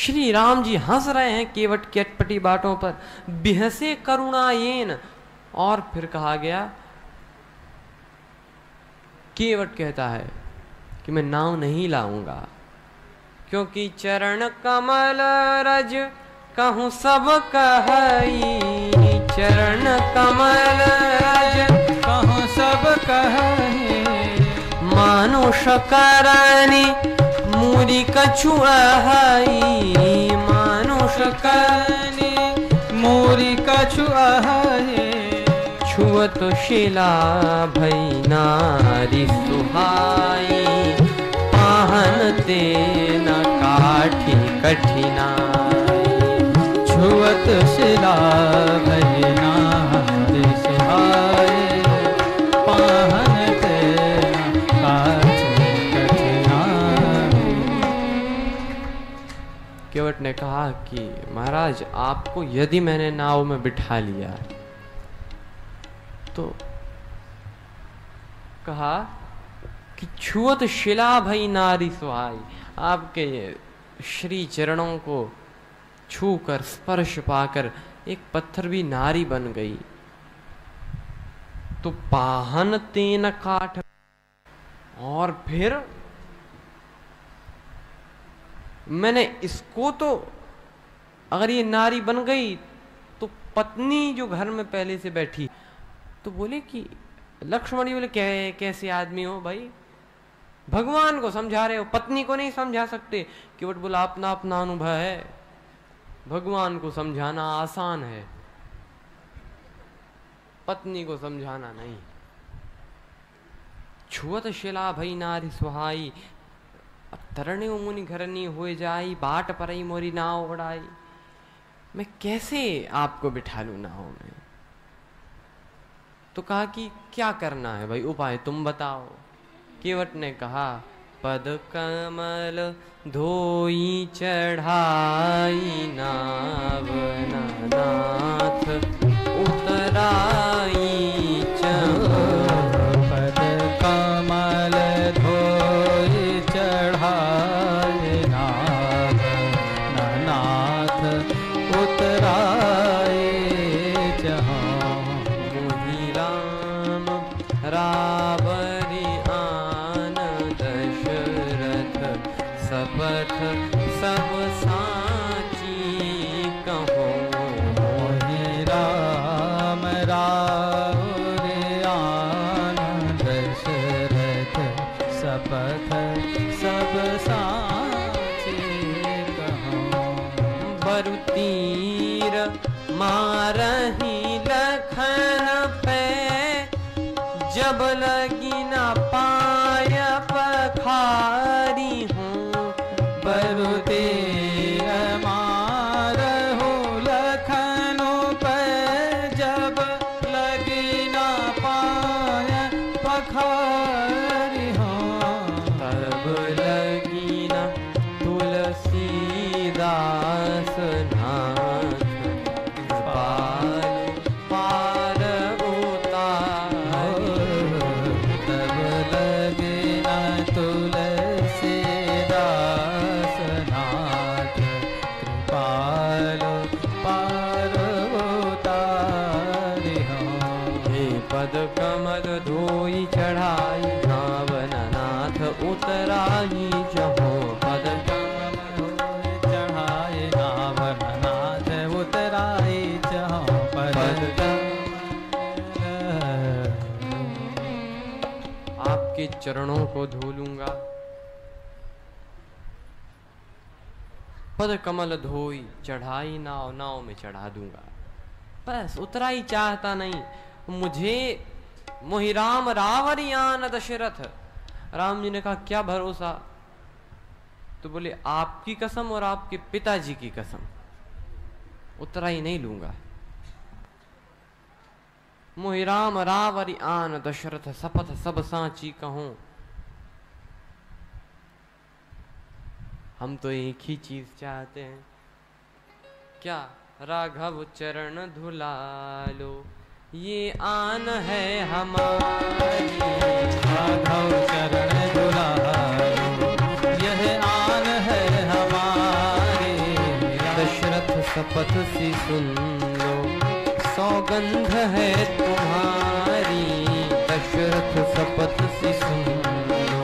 श्री राम जी हंस रहे हैं केवट की अटपटी बातों पर, बिहसे करुणायेन। और फिर कहा गया, केवट कहता है कि मैं नाव नहीं लाऊंगा, क्योंकि चरण कमल रज कहूँ सब कहई। चरण कमल रज कहूँ सब कहई। मानुष करनी मूरी कछु अहई। मानुष करनी मूरी कछु अहई। छुअत शिला भई नारी सुहाई। पाहन ते न काठी कठिनाई। छुअत शिला भई नारी सुहाई। पाहन ते न काठी कठिनाई। केवट ने कहा कि महाराज, आपको यदि मैंने नाव में बिठा लिया तो कहा कि छुअत शिला भई नारी सुहाई। आपके श्री चरणों को छूकर स्पर्श पाकर एक पत्थर भी नारी बन गई। तो पाहन तेन काठ। और फिर मैंने इसको तो, अगर ये नारी बन गई तो पत्नी जो घर में पहले से बैठी, तो बोले कि लक्ष्मण जी बोले कैसे आदमी हो भाई, भगवान को समझा रहे हो, पत्नी को नहीं समझा सकते। केवट बोला अपना अपना अनुभव है, भगवान को समझाना आसान है, पत्नी को समझाना नहीं। छुअत शिला भई नारी सुहाई। अब तरणे मुनि घरनी हो जाई। बाट परई मोरी नाव उड़ाई। मैं कैसे आपको बिठा लूं नाव में? तो कहा कि क्या करना है भाई, उपाय तुम बताओ। केवट ने कहा, पद कमल धोई चढ़ाई नाव नाथ उतराई। पद कमल धोई चढ़ाई नाव नाथ उतराई। रावरी आन दशरथ सपथ सब साची कहो। मोहि राम रावरी आन दशरथ सपथ सब साची कहो। बरु तीर मारही लखन पे, जब लगी न पाय पखारी हूँ। बरु तीर मारहु लखनऊ पे, जब लगी न पाय पखारी हूँ। तब लगी न तुलसीदास नाथ पाल पार उतारी। तब लगी न तुलसीदास नाथ कृपाल पार उतारी हूँ। हे पद कमल धोई चढ़ाई नावन नाथ उतराई जहो। पद कमल धोई चढ़ाई नावन नाथ उतराई जहो। पद आपके चरणों को धो लूंगा। पद कमल धोई चढ़ाई नाव नाव में चढ़ा दूंगा। बस उतराई चाहता नहीं। मुझे मोहि राम रावरी आन दशरथ। राम जी ने कहा क्या भरोसा? तो बोले आपकी कसम और आपके पिताजी की कसम, उतराई नहीं लूंगा। मोहि राम रावरी आन दशरथ सपथ सब सांची कहूं। हम तो एक ही चीज चाहते हैं, क्या? राघव चरण धुलालो ये आन है हमारी। राघव चरण धुलालो यह आन है हमारी। शपथ सी सुन लो, सौगंध है तुम्हारी। दशरथ शपथ सी सुन लो,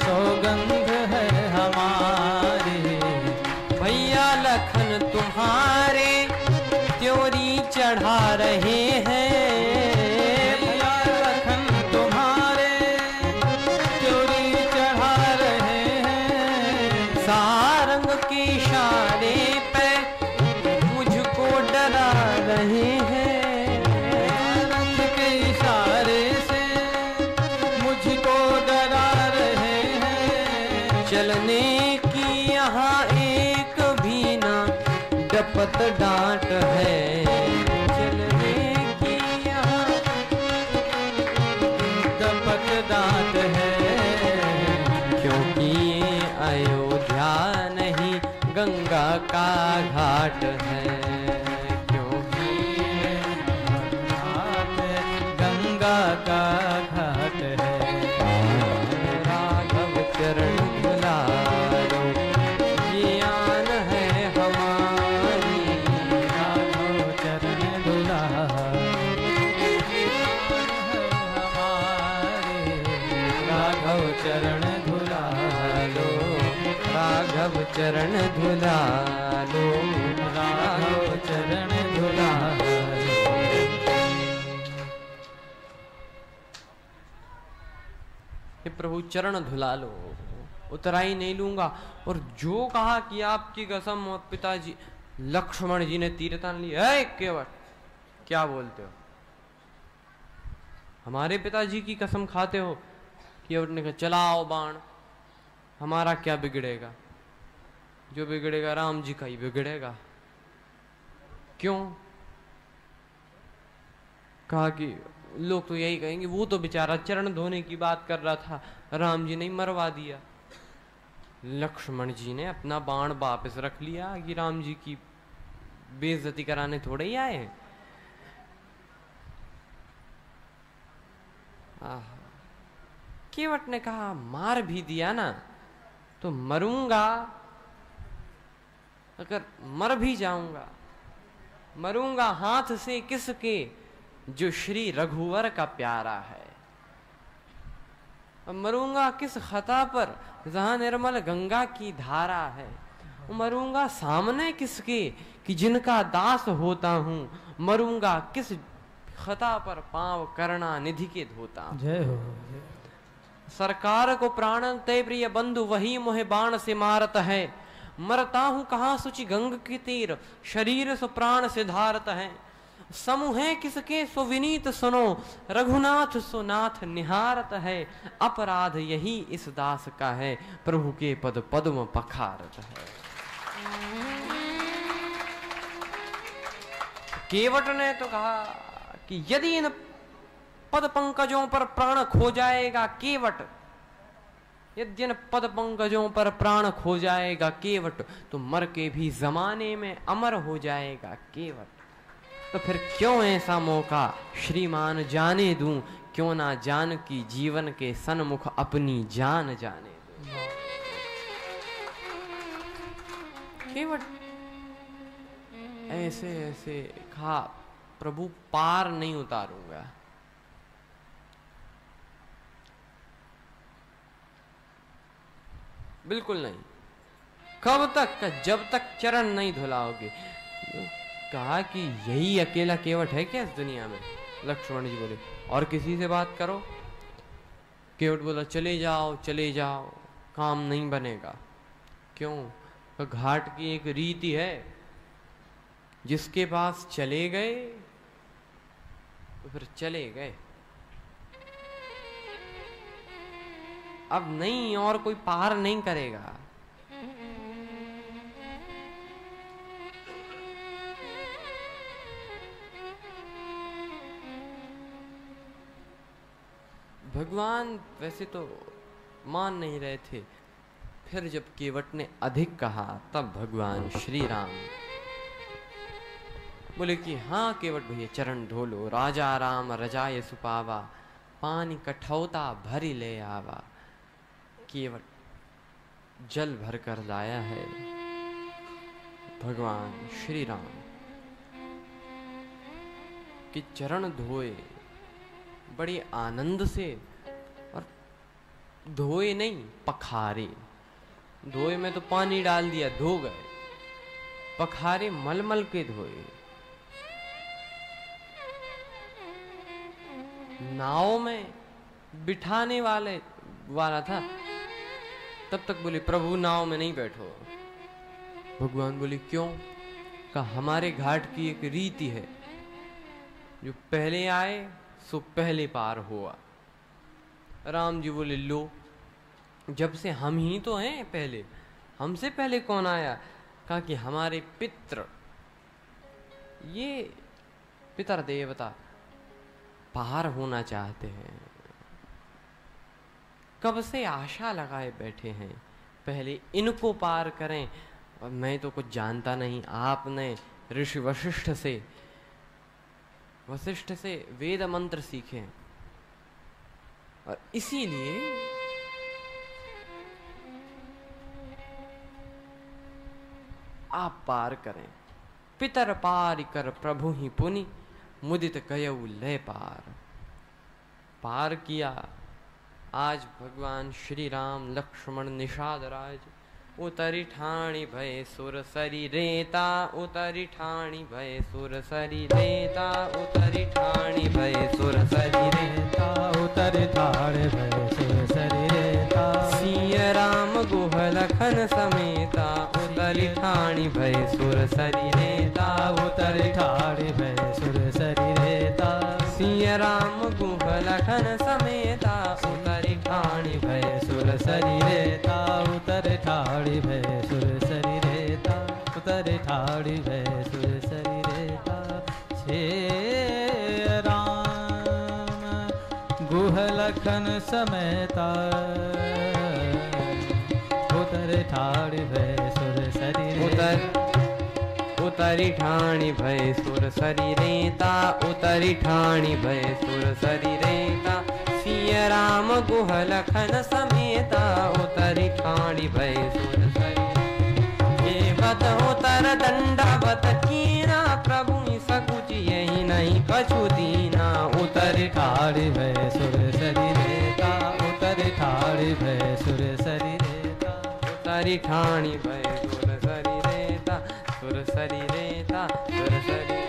सौगंध है हमारी। भैया लखन तुम्हारे त्योरी चढ़ा रहे हैं। भैया लखन तुम्हारे त्योरी चढ़ा रहे हैं। सारंग के इशारे पे मुझको डरा रहे हैं। सारंग के इशारे से मुझको डरा रहे हैं। चलने की यहाँ एक भी ना डपत डांट है। चलने की यहाँ डपत डांट है। क्योंकि ये अयोध्या नहीं गंगा का घाट है। क्योंकि ये घाट गंगा का घाट है। राघव चरण धुलालो, ये आन है हमारी। राघव चरण दुलारे हमारे। राघव चरण दुलारो। राघव चरण धुलालो, राघव चरण दुलारो। हे प्रभु चरण धुला लो, उतराई नहीं लूंगा। और जो कहा कि आपकी कसम और पिताजी लक्ष्मण जी ने तीरतान ली। है केवट, क्या बोलते हो? हमारे पिताजी की कसम खाते हो? केवट ने कहा चलाओ बाण, हमारा क्या बिगड़ेगा? जो बिगड़ेगा राम जी का ही बिगड़ेगा। क्यों? कहा कि लोग तो यही कहेंगे वो तो बेचारा चरण धोने की बात कर रहा था, राम जी ने मरवा दिया। लक्ष्मण जी ने अपना बाण वापस रख लिया कि राम जी की बेइज्जती कराने थोड़े ही आए हैं। केवट ने कहा मार भी दिया ना तो मरूंगा, अगर मर भी जाऊंगा मरूंगा हाथ से किसके, जो श्री रघुवर का प्यारा है। मरूंगा किस खता पर जहां निर्मल गंगा की धारा है। मरूंगा सामने किसके कि जिनका दास होता हूं। मरूंगा किस खता पर पांव करना निधि के धोता हूं। जय हो। सरकार को प्राण ते प्रिय बंधु वही मोहे बाण से मारत है। मरता हूं कहां सुचि गंग के तीर, शरीर सो प्राण से धारत है। समूहे किसके सो विनीत सुनो, रघुनाथ सो नाथ निहारत है। अपराध यही इस दास का है, प्रभु के पद पद्म पखारत है। केवट ने तो कहा कि यदि इन पद पंकजों पर प्राण खो जाएगा केवट, यदि इन पद पंकजों पर प्राण खो जाएगा केवट, तो मर के भी जमाने में अमर हो जाएगा केवट। तो फिर क्यों ऐसा मौका श्रीमान जाने दूं, क्यों ना जान की जीवन के सन्मुख अपनी जान जाने दूं। केवट ऐसे ऐसे कहा प्रभु पार नहीं उतारूंगा। बिल्कुल नहीं। कब तक? जब तक चरण नहीं धुलाओगे। कहा कि यही अकेला केवट है क्या इस दुनिया में? लक्ष्मण जी बोले और किसी से बात करो। केवट बोला चले जाओ चले जाओ, काम नहीं बनेगा। क्यों? तो घाट की एक रीति है, जिसके पास चले गए तो फिर चले गए, अब नहीं और कोई पार नहीं करेगा। भगवान वैसे तो मान नहीं रहे थे, फिर जब केवट ने अधिक कहा तब भगवान श्री राम बोले कि हाँ केवट भैया चरण धो लो। राजा राम रजाय सुपावा, पानी कठौता भरी ले आवा। केवट जल भर कर लाया है, भगवान श्री राम के चरण धोए बड़े आनंद से, और धोए नहीं पखारे। धोए में तो पानी डाल दिया, धो गए, पखारे मलमल के धोए। नाव में बिठाने वाला था, तब तक बोले प्रभु नाव में नहीं बैठो। भगवान बोले क्यों? का हमारे घाट की एक रीति है, जो पहले आए सो पहले पार हुआ। राम जी बोले लो, जब से हम ही तो हैं पहले, हमसे पहले कौन आया? कहा कि हमारे पितर, ये पितर देवता पार होना चाहते हैं, कब से आशा लगाए बैठे हैं, पहले इनको पार करें। और मैं तो कुछ जानता नहीं, आपने ऋषि वशिष्ठ से वेद मंत्र सीखे, और इसीलिए आप पार करें। पितर पार कर प्रभु ही पुनि, मुदित कयऊ लय पार। पार किया। आज भगवान श्री राम लक्ष्मण निषाद राज उतरी ठाणी भय सुर सरी रेता, उतरी ठाणी भय सुर सरी रेता, उतरी ठाणी भय सुर सरी रेता, उतरी ठाणी भय सुर सरी रेता। सिय राम गुह लखन समेता, उतरी ठाणी भय सुर सरी रेता, उतरी ठाणी भय सुर सरी रेता। सिय राम गुह लखन समेता, उतरी ठाणी भय सुर सरी रेता, उतरी ठाणी भय सुर सरी रेता, उतरी ठाणी भय सुर सरी रेता। छे राम गुह लखन समेता, उतरी ठाणी भय सुर सरी रेता। उतरी ठाणी भय सुर सरी रेता, उतरी ठाणी भय सुर सरी रेता। सिय राम गुह लखन समेता, उतरी ठाणी भय सुर सरी। ये बत उतर दंडवत कीना, प्रभु सकुच यही नहीं कछु दीना। उतरी ठाणी भय सुर सरी रेता, उतरी ठाणी भय सुर सरी रेता। उतरी ठाणी भय सुर सरी रेता, सुर सरी रेता, सुर सरी।